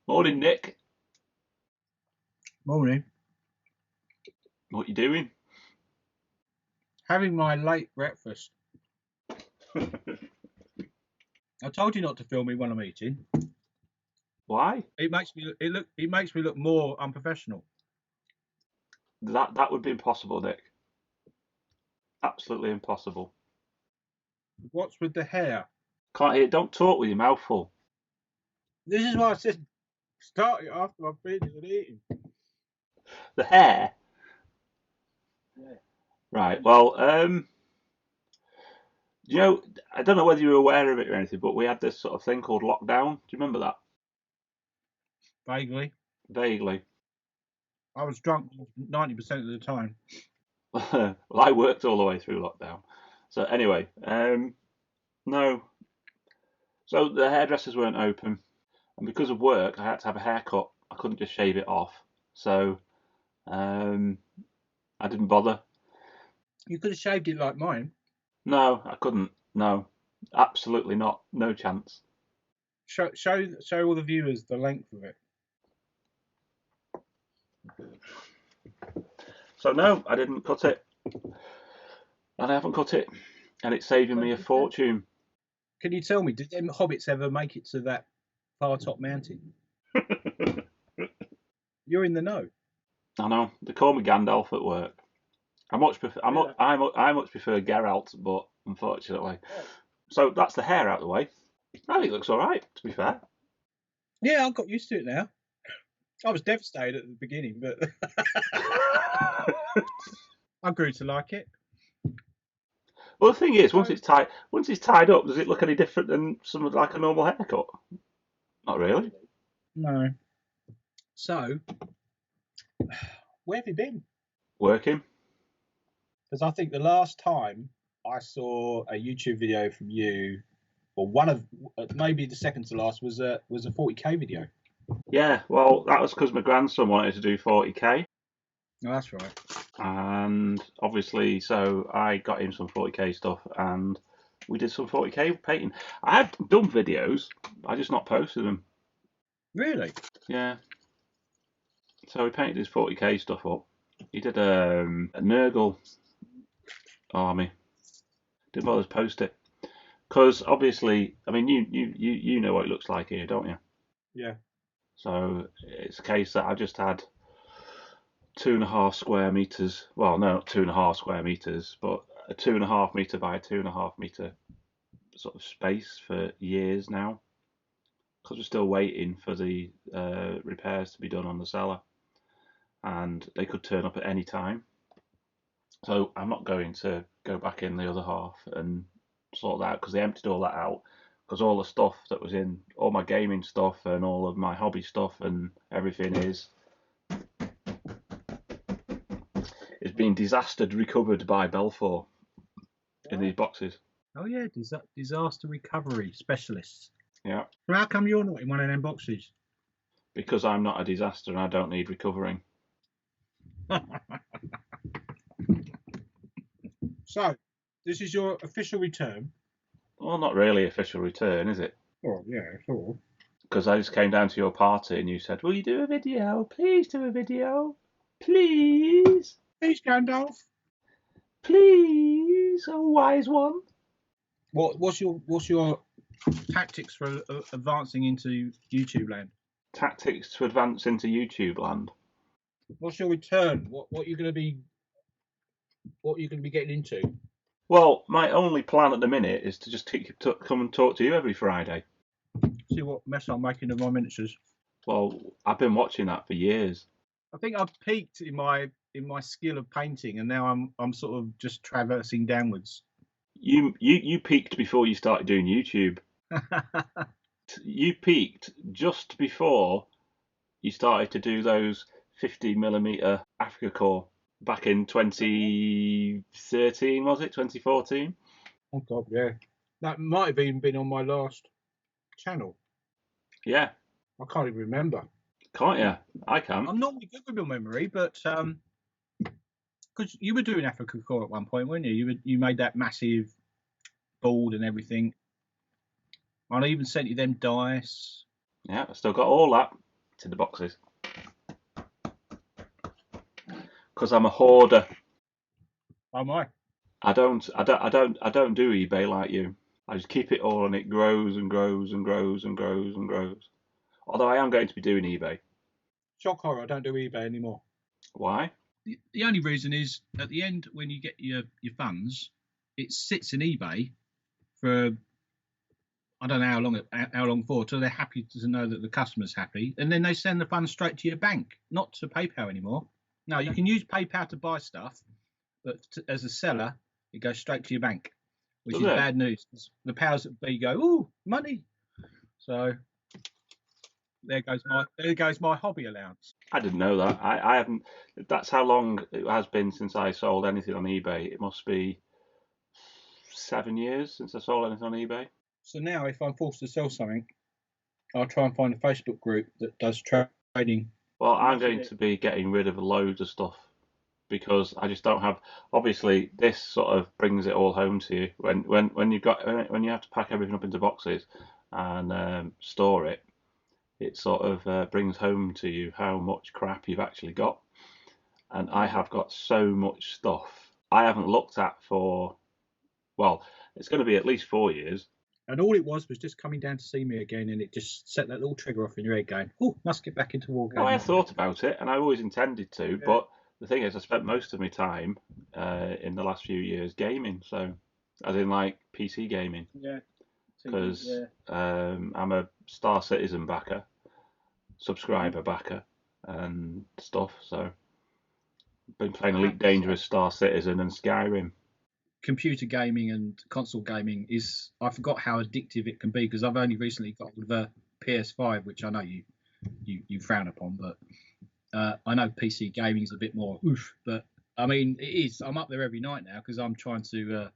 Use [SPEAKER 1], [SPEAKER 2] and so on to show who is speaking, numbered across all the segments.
[SPEAKER 1] Morning, Nick.
[SPEAKER 2] Morning.
[SPEAKER 1] What you doing?
[SPEAKER 2] Having my late breakfast. I told you not to film me when I'm eating.
[SPEAKER 1] Why?
[SPEAKER 2] It makes me look more unprofessional.
[SPEAKER 1] That would be impossible, Nick. Absolutely impossible.
[SPEAKER 2] What's with the hair?
[SPEAKER 1] Can't hear. Don't talk with your mouth full.
[SPEAKER 2] This is why I said start it after I've finished eating.
[SPEAKER 1] The hair.
[SPEAKER 2] Yeah.
[SPEAKER 1] Right. Well, you know, I don't know whether you're aware of it or anything, but we had this sort of thing called lockdown. Do you remember that?
[SPEAKER 2] Vaguely.
[SPEAKER 1] Vaguely.
[SPEAKER 2] I was drunk 90% of the time.
[SPEAKER 1] Well, I worked all the way through lockdown. So anyway, no. So the hairdressers weren't open, and because of work, I had to have a haircut. I couldn't just shave it off, so I didn't bother.
[SPEAKER 2] You could have shaved it like mine.
[SPEAKER 1] No, I couldn't. No, absolutely not. No chance.
[SPEAKER 2] Show all the viewers the length of it.
[SPEAKER 1] So no, I didn't cut it, and I haven't cut it, and it's saving me a fortune.
[SPEAKER 2] Can you tell me, did them hobbits ever make it to that far top mountain? You're in the know.
[SPEAKER 1] I know they call me Gandalf at work. I much prefer Geralt, but unfortunately. So that's the hair out of the way. I think it looks all right, to be fair.
[SPEAKER 2] Yeah, I got used to it now. I was devastated at the beginning, but I grew to like it.
[SPEAKER 1] Well, the thing is, once it's tied up, does it look any different than something like a normal haircut? Not really.
[SPEAKER 2] No. So, where have you been?
[SPEAKER 1] Working.
[SPEAKER 2] Because I think the last time I saw a YouTube video from you, or one of maybe the second to last, was a 40k video.
[SPEAKER 1] Yeah, well, that was because my grandson wanted to do 40k.
[SPEAKER 2] Oh, that's right.
[SPEAKER 1] And obviously, so I got him some 40k stuff, and we did some 40k painting. I have done videos, I just not posted them.
[SPEAKER 2] Really?
[SPEAKER 1] Yeah. So we painted his 40k stuff up. He did a Nurgle army. Didn't bother to post it because obviously, I mean, you know what it looks like here, don't you?
[SPEAKER 2] Yeah.
[SPEAKER 1] So it's a case that I just had 2.5 square meters. Well, no, not 2.5 square meters, but a 2.5 meter by 2.5 meter sort of space for years now, because we're still waiting for the repairs to be done on the cellar, and they could turn up at any time. So I'm not going to go back in the other half and sort that out because they emptied all that out. Because all the stuff that was in, all my gaming stuff and all of my hobby stuff and everything is being disastered recovered by Belfour in these boxes.
[SPEAKER 2] Oh yeah, disaster recovery specialists.
[SPEAKER 1] Yeah.
[SPEAKER 2] So how come you're not in one of them boxes?
[SPEAKER 1] Because I'm not a disaster and I don't need recovering.
[SPEAKER 2] So, this is your official return.
[SPEAKER 1] Well, not really official return, is it?
[SPEAKER 2] Oh yeah, sort of.
[SPEAKER 1] Because I just came down to your party and you said, "Will you do a video? Please do a video, please,
[SPEAKER 2] Please, Gandalf.
[SPEAKER 1] please, a wise one."
[SPEAKER 2] What's your tactics for advancing into YouTube land?
[SPEAKER 1] Tactics to advance into YouTube land.
[SPEAKER 2] What's your return? What you're going to be getting into?
[SPEAKER 1] Well, my only plan at the minute is to just come and talk to you every Friday.
[SPEAKER 2] See what mess I'm making of my miniatures.
[SPEAKER 1] Well, I've been watching that for years.
[SPEAKER 2] I think I've peaked in my skill of painting, and now I'm sort of just traversing downwards.
[SPEAKER 1] You peaked before you started doing YouTube. You peaked just before you started to do those 50mm Africa core back in 2013, was it? 2014?
[SPEAKER 2] Oh God, yeah. That might have even been on my last channel.
[SPEAKER 1] Yeah.
[SPEAKER 2] I can't even remember.
[SPEAKER 1] Can't you? I can.
[SPEAKER 2] I'm normally good with your memory, but because you were doing Africa core at one point, weren't you? You made that massive board and everything. I even sent you them dice.
[SPEAKER 1] Yeah, I still got all that. It's in the boxes. Because I'm a hoarder.
[SPEAKER 2] Oh my.
[SPEAKER 1] I don't do eBay like you. I just keep it all and it grows and grows and grows and grows and grows. Although I am going to be doing eBay.
[SPEAKER 2] Shock horror, I don't do eBay anymore.
[SPEAKER 1] Why?
[SPEAKER 3] The only reason is at the end when you get your funds, it sits in eBay for I don't know how long for, till they're happy to know that the customer's happy, and then they send the funds straight to your bank, not to PayPal anymore. No, you can use PayPal to buy stuff, but as a seller, it goes straight to your bank, which is bad news. The powers that be go, ooh, money. So there goes my hobby allowance.
[SPEAKER 1] I didn't know that. I haven't. That's how long it has been since I sold anything on eBay. It must be 7 years since I sold anything on eBay.
[SPEAKER 2] So now, if I'm forced to sell something, I'll try and find a Facebook group that does trading.
[SPEAKER 1] Well, I'm going to be getting rid of loads of stuff because I just don't have. Obviously, this sort of brings it all home to you when you have to pack everything up into boxes and store it. It sort of brings home to you how much crap you've actually got. And I have got so much stuff I haven't looked at for, well, it's going to be at least 4 years.
[SPEAKER 2] And all it was just coming down to see me again, and it just set that little trigger off in your head going, oh, must get back into Wargaming.
[SPEAKER 1] Well, I thought about it, and I always intended to,
[SPEAKER 2] Yeah.
[SPEAKER 1] but the thing is, I spent most of my time in the last few years gaming, so as in like PC gaming.
[SPEAKER 2] Yeah.
[SPEAKER 1] Because I'm a Star Citizen backer, subscriber backer, and stuff. So I've been playing Elite Dangerous, Star Citizen, and Skyrim.
[SPEAKER 3] Computer gaming and console gaming is, I forgot how addictive it can be, because I've only recently got the PS5, which I know you frown upon, but I know PC gaming is a bit more oof, but I mean it is. I'm up there every night now because I'm trying to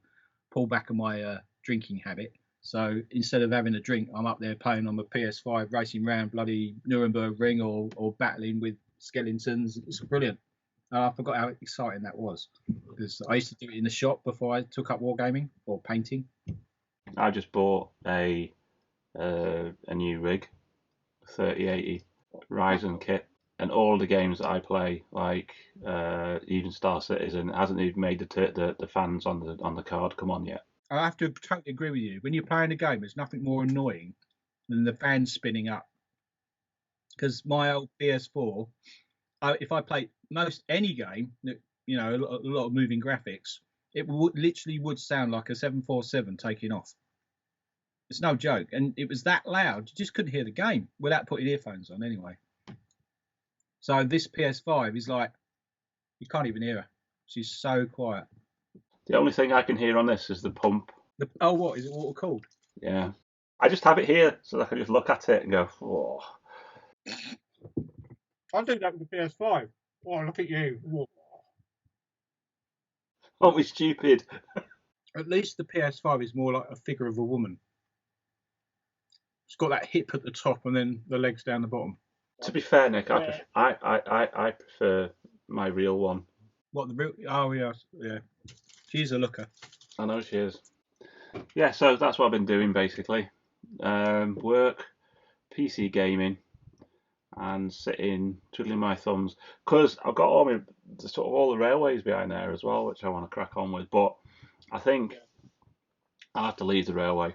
[SPEAKER 3] pull back on my drinking habit. So instead of having a drink, I'm up there playing on my PS5, racing around bloody Nuremberg Ring or battling with skeletons. It's brilliant. I forgot how exciting that was, because I used to do it in the shop before I took up wargaming or painting.
[SPEAKER 1] I just bought a new rig, 3080 Ryzen kit, and all the games that I play, like even Star Citizen, hasn't even made the fans on the card come on yet.
[SPEAKER 3] I have to totally agree with you. When you're playing a game, there's nothing more annoying than the fans spinning up. Because my old PS4, if I play most any game, a lot of moving graphics, it literally would sound like a 747 taking off. It's no joke, and it was that loud you just couldn't hear the game without putting earphones on anyway. So this PS5 is like you can't even hear her. She's so quiet.
[SPEAKER 1] The only thing I can hear on this is the pump.
[SPEAKER 2] What is it? Water cooled?
[SPEAKER 1] Yeah, I just have it here so I can just look at it and go, oh.
[SPEAKER 2] I do that with the PS5. Oh, look at you. Whoa.
[SPEAKER 1] Aren't we stupid?
[SPEAKER 2] At least the PS5 is more like a figure of a woman. It's got that hip at the top and then the legs down the bottom.
[SPEAKER 1] To be fair, Nick, I prefer my real one.
[SPEAKER 2] What, the real? Oh, yeah. She's a looker.
[SPEAKER 1] I know she is. Yeah, so that's what I've been doing basically. Work, PC gaming, and sitting twiddling my thumbs, because I've got all the railways behind there as well, which I want to crack on with. But I think I'll have to leave the railway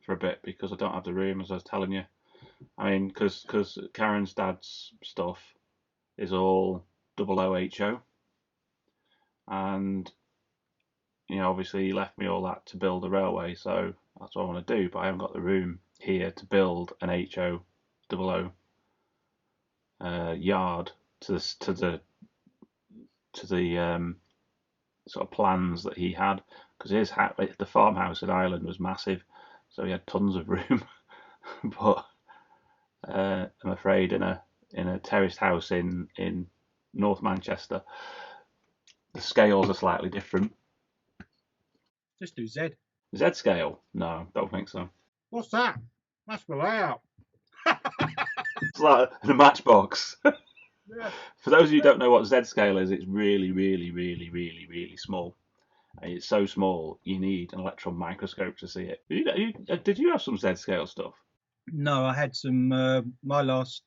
[SPEAKER 1] for a bit because I don't have the room, as I was telling you. I mean, because Karen's dad's stuff is all OOHO, and obviously he left me all that to build a railway, so that's what I want to do. But I haven't got the room here to build an HO yard to the sort of plans that he had, because the farmhouse in Ireland was massive, so he had tons of room. But I'm afraid in a terraced house in North Manchester, the scales are slightly different.
[SPEAKER 2] Just do Z.
[SPEAKER 1] Z scale? No, don't think so.
[SPEAKER 2] What's that? That's the layout.
[SPEAKER 1] It's like in a matchbox.
[SPEAKER 2] Yeah.
[SPEAKER 1] For those of you who don't know what Z scale is, it's really, really, really, really, really small. It's so small you need an electron microscope to see it. Did you have some Z scale stuff?
[SPEAKER 3] No, I had some. My last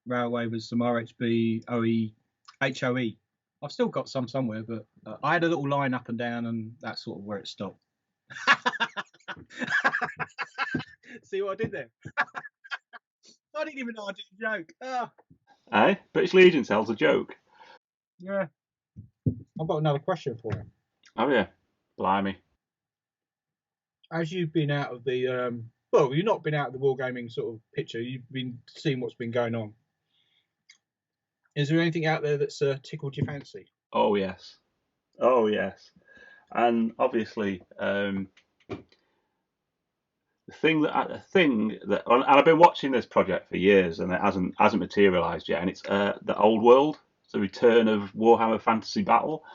[SPEAKER 3] Railway with some RHB, OE, HOE. I've still got some somewhere, but I had a little line up and down, and that's sort of where it stopped. See what I did there? I didn't even know I did a joke. Oh.
[SPEAKER 1] Eh? British Legion tells a joke.
[SPEAKER 3] Yeah.
[SPEAKER 2] I've got another question for you.
[SPEAKER 1] Oh yeah, blimey.
[SPEAKER 2] As you've been out of the well, you've not been out of the wargaming sort of picture. You've been seeing what's been going on. Is there anything out there that's tickled your fancy?
[SPEAKER 1] Oh yes, oh yes, and obviously the thing that and I've been watching this project for years and it hasn't materialised yet, and it's the old world. It's the return of Warhammer Fantasy Battle.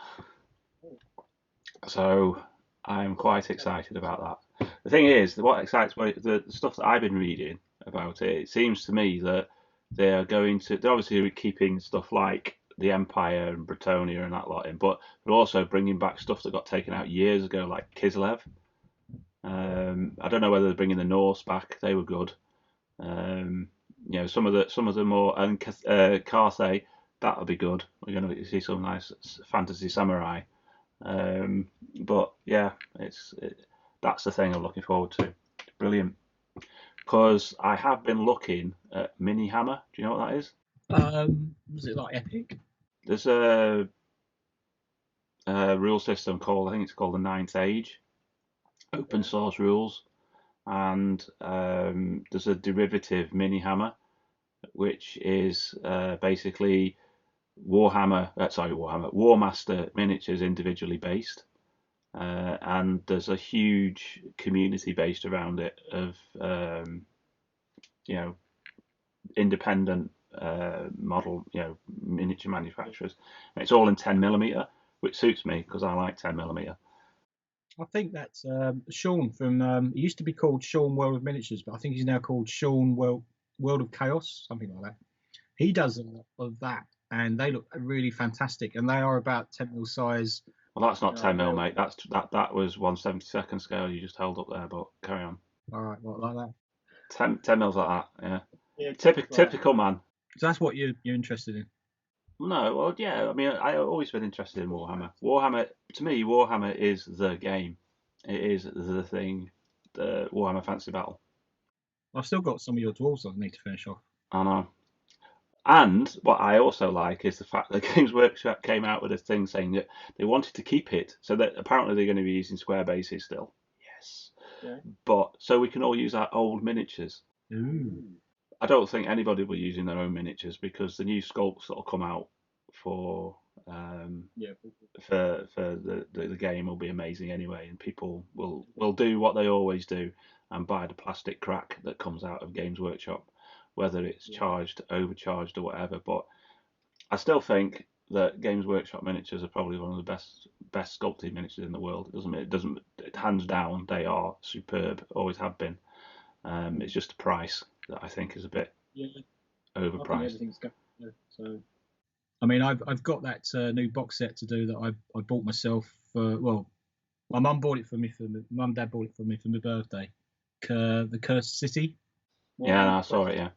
[SPEAKER 1] So I'm quite excited about that. The thing is, what excites me, the stuff that I've been reading about it, it seems to me that they're obviously keeping stuff like the Empire and Bretonia and that lot in, but they're also bringing back stuff that got taken out years ago, like Kislev. I don't know whether they're bringing the Norse back. They were good. Some of the more, and Carthay, that'll be good. We're going to see some nice fantasy samurai. But yeah, that's the thing I'm looking forward to. Brilliant. Because I have been looking at Mini Hammer. Do you know what that is?
[SPEAKER 3] Was it like Epic?
[SPEAKER 1] There's a rule system I think it's called the Ninth Age. Open source rules. And there's a derivative Mini Hammer, which is basically War Master miniatures individually based. And there's a huge community based around it of independent model miniature manufacturers. And it's all in 10mm, which suits me because I like 10mm.
[SPEAKER 3] I think that's Sean from. It used to be called Sean World of Miniatures, but I think he's now called Sean World of Chaos, something like that. He does a lot of that, and they look really fantastic. And they are about 10mm size.
[SPEAKER 1] Well, that's not 10mm, mate. That was 1/72 scale you just held up there. But carry on.
[SPEAKER 3] All right, what like that?
[SPEAKER 1] 10mm like that, yeah. Typical man.
[SPEAKER 3] So that's what you're interested in.
[SPEAKER 1] No, well, yeah. I mean, I've always been interested in Warhammer. To me, Warhammer is the game. It is the thing. The Warhammer Fantasy Battle.
[SPEAKER 3] I've still got some of your dwarves I need to finish off.
[SPEAKER 1] I know. And what I also like is the fact that Games Workshop came out with a thing saying that they wanted to keep it, so that apparently they're going to be using square bases still. Yes. Yeah. But so we can all use our old miniatures.
[SPEAKER 3] Ooh.
[SPEAKER 1] I don't think anybody will be using their own miniatures because the new sculpts that will come out for the game will be amazing anyway, and people will do what they always do and buy the plastic crack that comes out of Games Workshop, whether it's charged, overcharged, or whatever. But I still think that Games Workshop miniatures are probably one of the best sculpted miniatures in the world. Hands down, they are superb. Always have been. It's just the price that I think is a bit overpriced.
[SPEAKER 3] I mean, I've got that new box set to do that I bought myself. Well, my mum bought it for me dad bought it for me for my birthday. The Cursed City.
[SPEAKER 1] Yeah, I saw it. Yeah.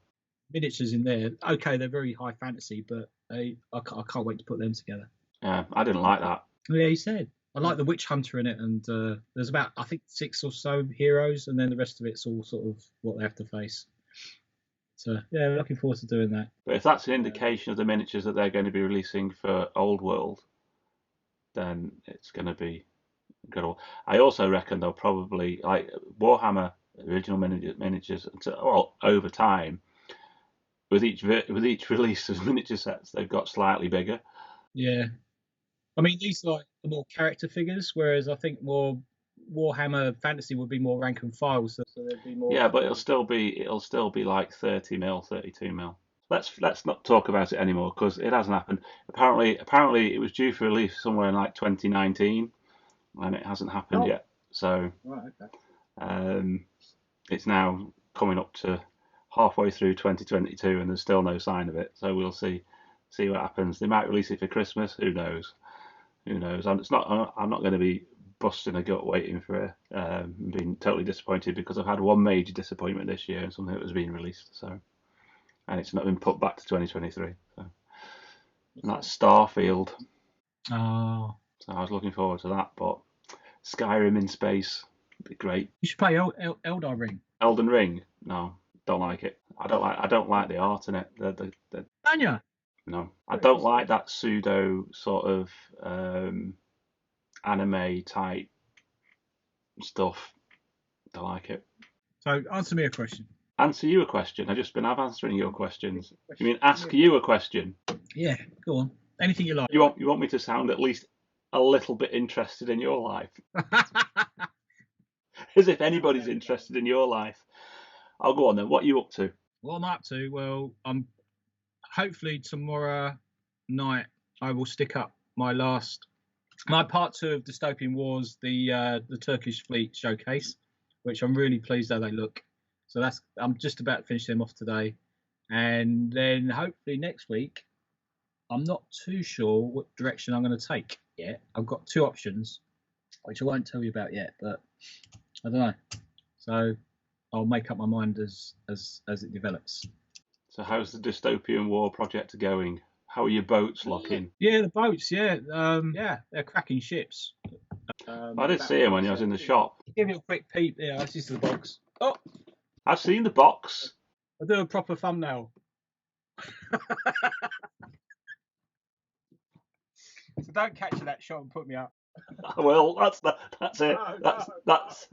[SPEAKER 3] Miniatures in there. Okay, they're very high fantasy, but I can't wait to put them together.
[SPEAKER 1] Yeah, I didn't like that.
[SPEAKER 3] Oh, yeah, he said. I like the Witch Hunter in it, and there's about, I think, 6 or so heroes, and then the rest of it's all sort of what they have to face. So, yeah, looking forward to doing that.
[SPEAKER 1] But if that's an indication of the miniatures that they're going to be releasing for Old World, then it's going to be good. I also reckon they'll probably, like Warhammer original miniatures, over time, with each release of miniature sets, they've got slightly bigger.
[SPEAKER 3] Yeah. I mean, these are like the more character figures, whereas I think more Warhammer Fantasy would be more rank and file, so there'd be more.
[SPEAKER 1] Yeah, but it'll still be like 30mm, 32mm. Let's not talk about it anymore because it hasn't happened. Apparently, it was due for release somewhere in like 2019, and it hasn't happened yet. So,
[SPEAKER 3] right, okay.
[SPEAKER 1] It's now coming up to halfway through 2022, and there's still no sign of it. So we'll see what happens. They might release it for Christmas. Who knows? I'm not going to be busting a gut waiting for it. Being totally disappointed because I've had one major disappointment this year and something that was being released. So and it's not been put back to 2023. So. And that's Starfield.
[SPEAKER 3] Oh,
[SPEAKER 1] So I was looking forward to that, but Skyrim in space would be great.
[SPEAKER 3] you should play Elden Ring.
[SPEAKER 1] Elden Ring? No, don't like it. I don't like the art in it.
[SPEAKER 3] Don't you?
[SPEAKER 1] No, I don't like that pseudo sort of anime type stuff. Don't like it.
[SPEAKER 3] So answer me a question.
[SPEAKER 1] Answer you a question. I've just been answering your questions. You mean ask you a question?
[SPEAKER 3] Yeah, go on. Anything you like.
[SPEAKER 1] You want me to sound at least a little bit interested in your life? As if anybody's interested in your life. I'll go on then. What are you up to?
[SPEAKER 3] What I'm up to? Well, I'm hopefully tomorrow night I will stick up my part 2 of Dystopian Wars, the Turkish fleet showcase, which I'm really pleased how they look. So I'm just about to finish them off today, and then hopefully next week. I'm not too sure what direction I'm going to take yet. I've got 2 options, which I won't tell you about yet, but I don't know. So I'll make up my mind as it develops.
[SPEAKER 1] So how's the Dystopian War project going? How are your boats locking?
[SPEAKER 3] Yeah, the boats. Yeah, they're cracking ships.
[SPEAKER 1] I did see them when I was in the shop.
[SPEAKER 3] Give you a quick peep. Yeah, this is the box. Oh,
[SPEAKER 1] I've seen the box.
[SPEAKER 3] I'll do a proper thumbnail. So don't capture that shot and put me up.
[SPEAKER 1] Well, that's it.
[SPEAKER 3] No,
[SPEAKER 1] That's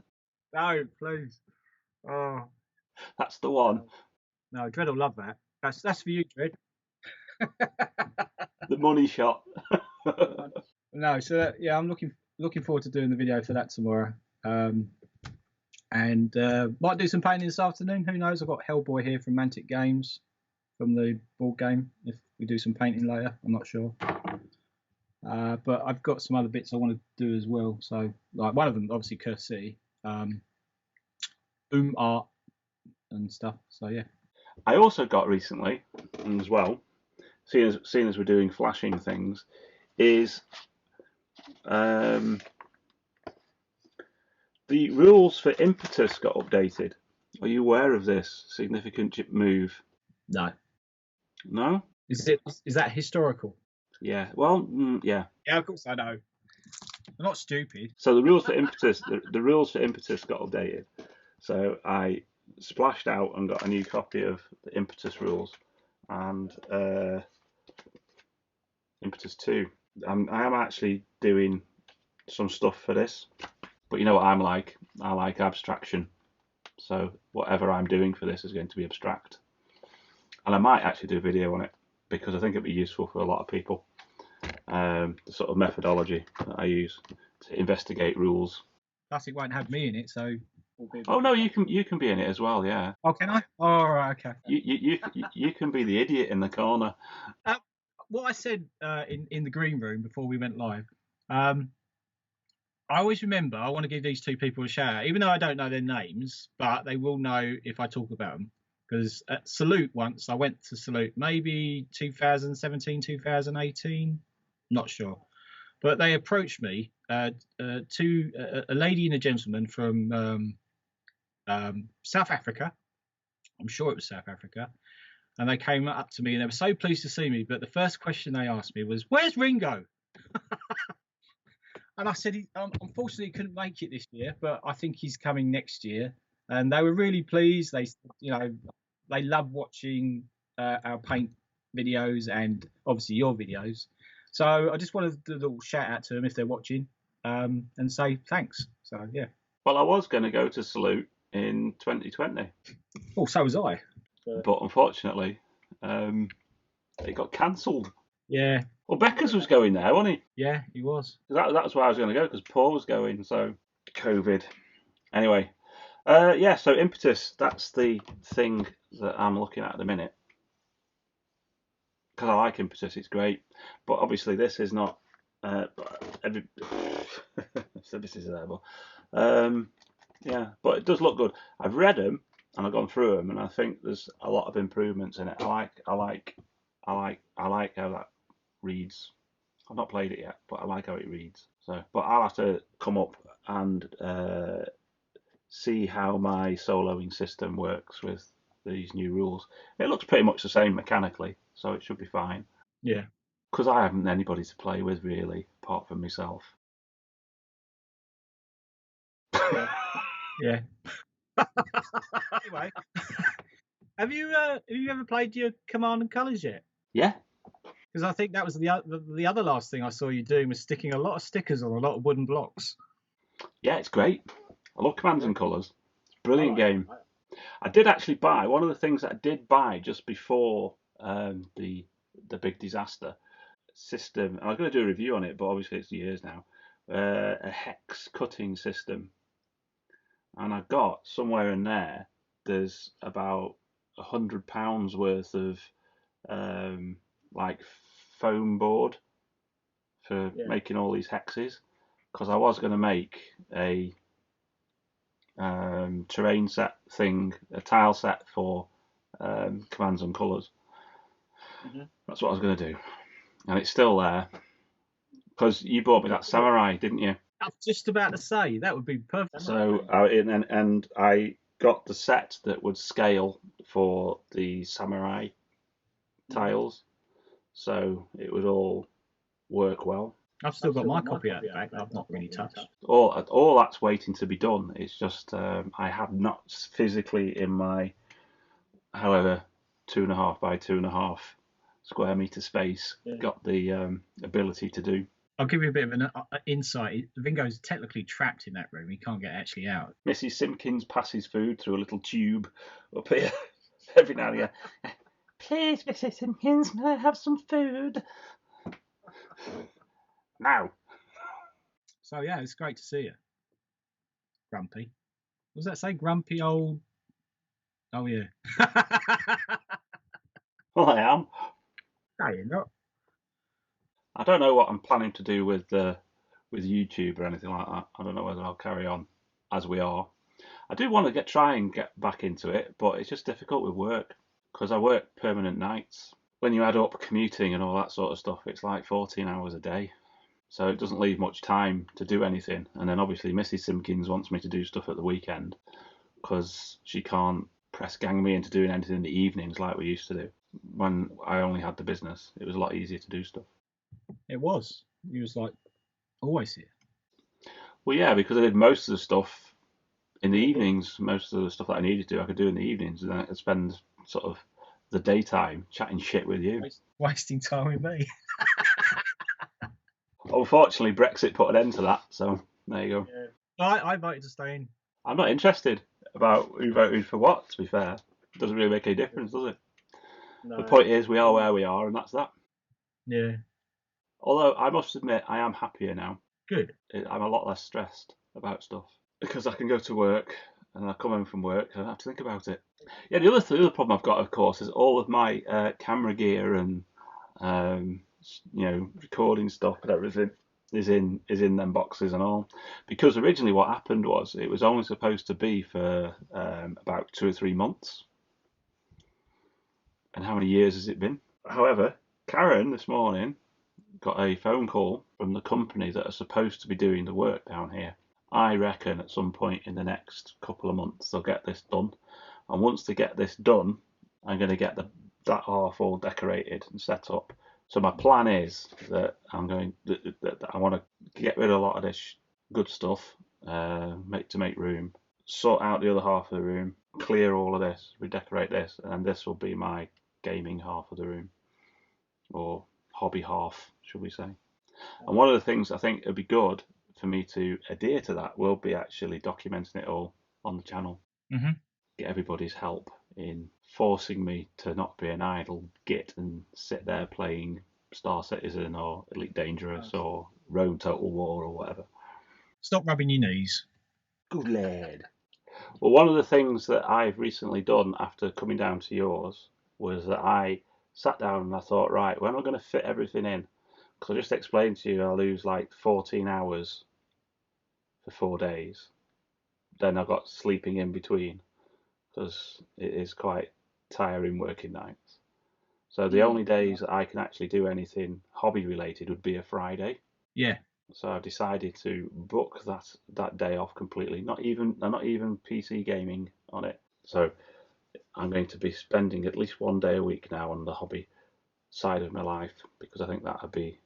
[SPEAKER 3] no, please. Oh,
[SPEAKER 1] that's the one.
[SPEAKER 3] no, Dread will love that. That's for you, Dread.
[SPEAKER 1] The money shot.
[SPEAKER 3] No, so yeah, I'm looking forward to doing the video for that tomorrow. And might do some painting this afternoon. Who knows? I've got Hellboy here from Mantic Games, from the board game. If we do some painting later, I'm not sure. But I've got some other bits I want to do as well. So, like one of them, obviously, Curse City, art and stuff. So yeah.
[SPEAKER 1] I also got recently, as well, seeing as we're doing flashing things, is the rules for Impetus got updated. Are you aware of this significant move?
[SPEAKER 3] No.
[SPEAKER 1] No?
[SPEAKER 3] Is that historical?
[SPEAKER 1] Yeah. Well, yeah.
[SPEAKER 3] Yeah, of course I know. I'm not stupid.
[SPEAKER 1] So the rules for Impetus, the rules for Impetus got updated. So I splashed out and got a new copy of the Impetus rules and Impetus 2. I am actually doing some stuff for this, but you know what I'm like. I like abstraction. So whatever I'm doing for this is going to be abstract, and I might actually do a video on it because I think it'd be useful for a lot of people. The sort of methodology that I use to investigate rules.
[SPEAKER 3] Classic won't have me in it, so.
[SPEAKER 1] Oh no, you can be in it as well, yeah.
[SPEAKER 3] Oh, can I? Oh, right, okay.
[SPEAKER 1] You can be the idiot in the corner.
[SPEAKER 3] What I said in the green room before we went live, I always remember I want to give these 2 people a shout out, even though I don't know their names, but they will know if I talk about them. Because at Salute once, I went to Salute, maybe 2017, 2018, not sure. But they approached me, a lady and a gentleman from South Africa. I'm sure it was South Africa. And they came up to me and they were so pleased to see me. But the first question they asked me was, "Where's Ringo?" And I said, unfortunately, he couldn't make it this year, but I think he's coming next year. And they were really pleased. They love watching our paint videos and obviously your videos. So I just wanted to do a little shout out to them if they're watching and say thanks. So, yeah.
[SPEAKER 1] Well, I was going to go to Salute in 2020.
[SPEAKER 3] Oh, so was I.
[SPEAKER 1] But unfortunately, it got cancelled.
[SPEAKER 3] Yeah.
[SPEAKER 1] Well, Becker's was going there, wasn't he?
[SPEAKER 3] Yeah, he was.
[SPEAKER 1] That's why I was going to go, because Paul was going, so COVID. Anyway, yeah, so Impetus, that's the thing that I'm looking at the minute. Because I like Impetus, it's great. But obviously this is not... so this is there, but... yeah, but it does look good. I've read them, and I've gone through them, and I think there's a lot of improvements in it. I like how that reads. I've not played it yet, but I like how it reads. So, but I'll have to come up and see how my soloing system works with these new rules. It looks pretty much the same mechanically, so it should be fine.
[SPEAKER 2] Yeah.
[SPEAKER 1] Because I haven't anybody to play with really, apart from myself.
[SPEAKER 2] Yeah. Anyway, have you ever played your Command and Colours yet?
[SPEAKER 1] Yeah.
[SPEAKER 2] Because I think that was the other last thing I saw you doing was sticking a lot of stickers on a lot of wooden blocks.
[SPEAKER 1] Yeah, it's great. I love Commands and Colours. Brilliant game. I did actually buy one of the things that I did buy just before the big disaster system. I was going to do a review on it, but obviously it's years now. A hex cutting system, and I got somewhere in there. There's about £100 worth of like foam board for making all these hexes, because I was going to make a terrain set thing, a tile set for Commands and Colours. That's what I was going to do, and it's still there because you bought me that samurai, didn't you?
[SPEAKER 2] I was just about to say that would be perfect.
[SPEAKER 1] So and I got the set that would scale for the samurai tiles, so it would all work well.
[SPEAKER 2] I've still got my copy out the back. I've not really touched.
[SPEAKER 1] All that's waiting to be done. It's just I have not physically in my, however, 2.5 by 2.5 square meter space got the ability to do.
[SPEAKER 2] I'll give you a bit of an insight. Ringo's technically trapped in that room. He can't get actually out.
[SPEAKER 1] Mrs. Simpkins passes food through a little tube up here every now and again. Please, Mrs. Simpkins, may I have some food? Now.
[SPEAKER 2] So yeah, it's great to see you. Grumpy. What does that say? Grumpy old. Oh yeah.
[SPEAKER 1] Well, I am.
[SPEAKER 2] No, you're not.
[SPEAKER 1] I don't know what I'm planning to do with YouTube or anything like that. I don't know whether I'll carry on as we are. I do want to try and get back into it, but it's just difficult with work because I work permanent nights. When you add up commuting and all that sort of stuff, it's like 14 hours a day. So it doesn't leave much time to do anything. And then obviously Mrs. Simpkins wants me to do stuff at the weekend because she can't press gang me into doing anything in the evenings like we used to do. When I only had the business, it was a lot easier to do stuff.
[SPEAKER 2] It was. He was like always here.
[SPEAKER 1] Well, yeah, because I did most of the stuff in the evenings. Most of the stuff that I needed to do, I could do in the evenings, and then I could spend sort of the daytime chatting shit with you.
[SPEAKER 2] Wasting time with me.
[SPEAKER 1] Unfortunately, Brexit put an end to that, so there you go.
[SPEAKER 2] Yeah. I voted to stay in.
[SPEAKER 1] I'm not interested about who voted for what, to be fair. It doesn't really make any difference, does it? No. The point is, we are where we are, and that's that.
[SPEAKER 2] Yeah.
[SPEAKER 1] Although, I must admit, I am happier now.
[SPEAKER 2] Good.
[SPEAKER 1] I'm a lot less stressed about stuff. Because I can go to work, and I come home from work, and I don't have to think about it. Yeah, the other problem I've got, of course, is all of my camera gear and recording stuff and everything is in them boxes and all. Because originally what happened was it was only supposed to be for about 2 or 3 months. And how many years has it been? However, Karen this morning got a phone call from the company that are supposed to be doing the work down here. I reckon at some point in the next couple of months they'll get this done. And once they get this done, I'm going to get that half all decorated and set up. So my plan is that that I want to get rid of a lot of this good stuff, make room, sort out the other half of the room, clear all of this, redecorate this, and then this will be my gaming half of the room, or hobby half, should we say. And one of the things I think would be good for me to adhere to that will be actually documenting it all on the channel.
[SPEAKER 2] Mm-hmm.
[SPEAKER 1] Get everybody's help in forcing me to not be an idle git and sit there playing Star Citizen or Elite Dangerous or Rogue Total War or whatever.
[SPEAKER 2] Stop rubbing your knees.
[SPEAKER 1] Good lad. Well, one of the things that I've recently done after coming down to yours was that I sat down and I thought, right, when am I going to fit everything in? Because I just explained to you I lose like 14 hours for 4 days. Then I've got sleeping in between because it is quite tiring working nights. So the only days that I can actually do anything hobby related would be a Friday.
[SPEAKER 2] Yeah.
[SPEAKER 1] So I've decided to book that day off completely. Not even PC gaming on it. So I'm going to be spending at least one day a week now on the hobby side of my life, because I think that would be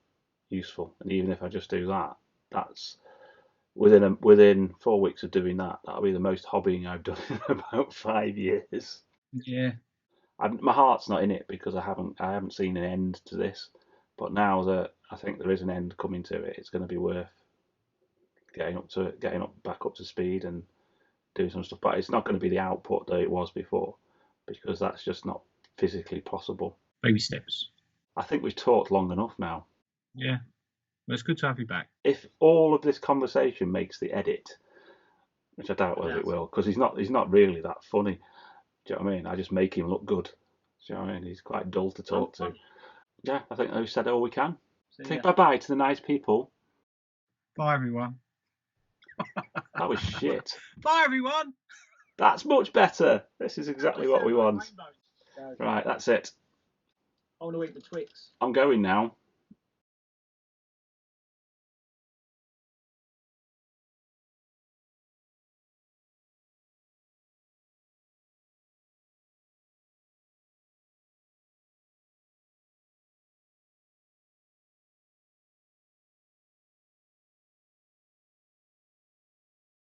[SPEAKER 1] useful. And even if I just do that, that's within 4 weeks of doing that, that'll be the most hobbying I've done in about 5 years.
[SPEAKER 3] Yeah.
[SPEAKER 1] My heart's not in it because I haven't seen an end to this. But now that I think there is an end coming to it, it's going to be worth getting back up to speed and doing some stuff. But it's not going to be the output that it was before, because that's just not physically possible.
[SPEAKER 3] Baby steps.
[SPEAKER 1] I think we've talked long enough now.
[SPEAKER 3] Yeah. Well, it's good to have you back.
[SPEAKER 1] If all of this conversation makes the edit, which I doubt whether it will, because he's not really that funny. Do you know what I mean? I just make him look good. Do you know what I mean? He's quite dull to talk to. Yeah, I think we've said all we can. Say bye-bye to the nice people.
[SPEAKER 3] Bye, everyone.
[SPEAKER 1] That was shit.
[SPEAKER 3] Bye, everyone.
[SPEAKER 1] That's much better. This is exactly what we want. Right, that's it.
[SPEAKER 2] I want to eat the Twix.
[SPEAKER 1] I'm going now.